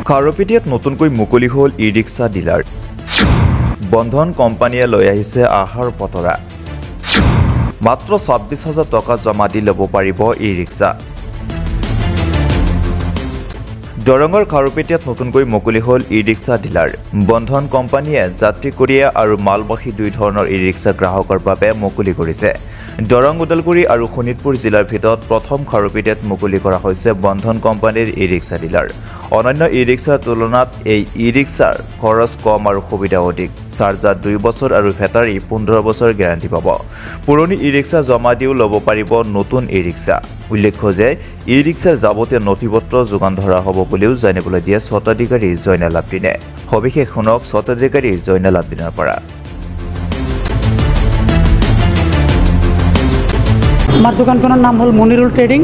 খাৰুপেটীয়াত নতুনকৈ মুকলি হ'ল ই-ৰিক্সা ডিলাৰ। বন্ধন কোম্পানীয়ে লৈ আহিছে আহাৰ পতৰা। মাত্ৰ ২৬,০০০ টকা জমা দি ল'ব পাৰিব ই-ৰিক্সা। দৰঙৰ খাৰুপেটীয়াত নতুনকৈ মুকলি হ'ল ই-ৰিক্সা ডিলাৰ। বন্ধন কোম্পানীয়ে যাত্ৰী কঢ়িয়া আৰু মালবাহী দুই ধৰণৰ ই-ৰিক্সা গ্ৰাহকৰ বাবে মুকলি কৰিছে। দৰং, ওদালগুৰি আৰু শোণিতপুৰ জিলাৰ ভিতৰত প্ৰথম খাৰুপেটীয়াত মুকলি কৰা হৈছে বন্ধন কোম্পানীৰ ই-ৰিক্সা ডিলাৰ। অন্যান্য ই-ৰিক্সাৰ তুলনাত এই ই-ৰিক্সাৰ খৰচ কম আৰু সুবিধা অধিক। চাৰ্জাৰ ২ বছৰ আৰু বেটাৰী ১৫ বছৰ গেৰাণ্টি পাব। পুৰণি ই-ৰিক্সা জমা দিও ল'ব পাৰিব নতুন ই-ৰিক্সা। উল্লেখ্য যে ই-ৰিক্সাৰ যাৱতীয় নথিপত্ৰ যোগান ধৰা হ'ব বুলিও জানিবলৈ দিয়ে স্বত্বাধিকাৰী জয়নাল আব্দিনে। সবিশেষ শুনক স্বত্বাধিকাৰী জয়নাল আব্দিনৰ পৰা। আমাৰ দোকানখনৰ নাম হ'ল মনিৰুল ট্ৰেডিং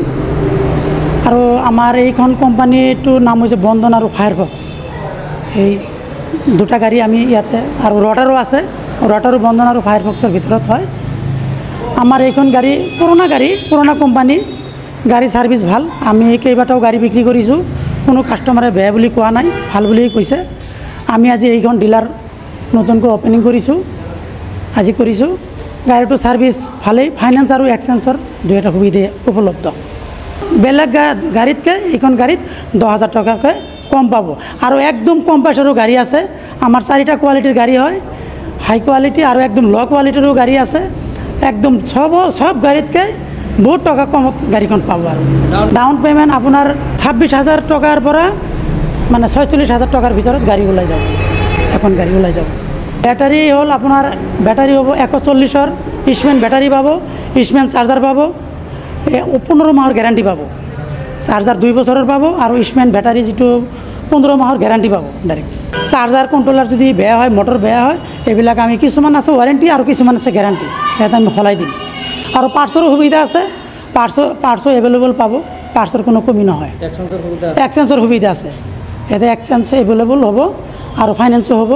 আৰু আমাৰ এইখন কোম্পানীটোৰ নাম হৈছে বন্ধন আৰু ফায়াৰফক্স। এই দুটা গাড়ী আমি ইয়াতে আৰু ৰটাৰো আছে। ৰটাৰো বন্ধন আৰু ফায়াৰফক্সৰ ভিতৰত হয়। আমাৰ এইখন গাড়ী পুৰণা কোম্পানী, গাড়ী ছাৰ্ভিচ ভাল। আমি কেইবাটাও গাড়ী বিক্ৰী কৰিছোঁ, কোনো কাষ্টমাৰে বেয়া বুলি কোৱা নাই, ভাল বুলিয়েই কৈছে। আমি আজি এইখন ডিলাৰ নতুনকৈ অপেনিং কৰিছোঁ, আজি কৰিছোঁ। গাড়ীটোৰ ছাৰ্ভিচ ভালেই, ফাইনেন্স আৰু এক্সচেঞ্জৰ দুয়োটা সুবিধা উপলব্ধ। বেলেগ গাড়ীতকৈ এইখন গাড়ীত ১০,০০০ টকাকৈ কম পাব। আৰু একদম কম পইচাৰো গাড়ী আছে। আমাৰ 4টা কোৱালিটিৰ গাড়ী হয়, হাই কোৱালিটি আৰু একদম ল' কোৱালিটিৰো গাড়ী আছে। একদম সব গাড়ীতকৈ বহুত টকা কমত গাড়ীখন পাব। আৰু ডাউন পে'মেণ্ট আপোনাৰ ২৬,০০০ টকাৰ পৰা মানে ৪৬,০০০ টকাৰ ভিতৰত গাড়ী ওলাই যাব, এখন গাড়ী ওলাই যাব। বেটাৰী হ'ল আপোনাৰ বেটাৰী হ'ব ১৪০-ৰ ইষ্টমেণ্ট বেটাৰী পাব, ইষ্টমেণ্ট চাৰ্জাৰ পাব, ১৫ মাহৰ গেৰাণ্টি পাব। চাৰ্জাৰ ২ বছৰৰ পাব আৰু ইষ্টমেণ্ট বেটাৰী যিটো ১৫ মাহৰ গেৰাণ্টি পাব ডাইৰেক্ট। চাৰ্জাৰ কণ্ট্ৰলাৰ যদি বেয়া হয়, মটৰ বেয়া হয়, এইবিলাক আমি কিছুমান আছে ৱাৰেণ্টি আৰু কিছুমান আছে গেৰাণ্টি, ইয়াতে আমি সলাই দিম। আৰু পাৰ্টছৰো সুবিধা আছে, পাৰ্টছো এভেইলেবল পাব, পাৰ্টছৰ কোনো কমি নহয়। এক্সচেঞ্জৰ সুবিধা আছে, ইয়াতে এক্সচেঞ্জ এভেইলেবল হ'ব আৰু ফাইনেন্সো হ'ব।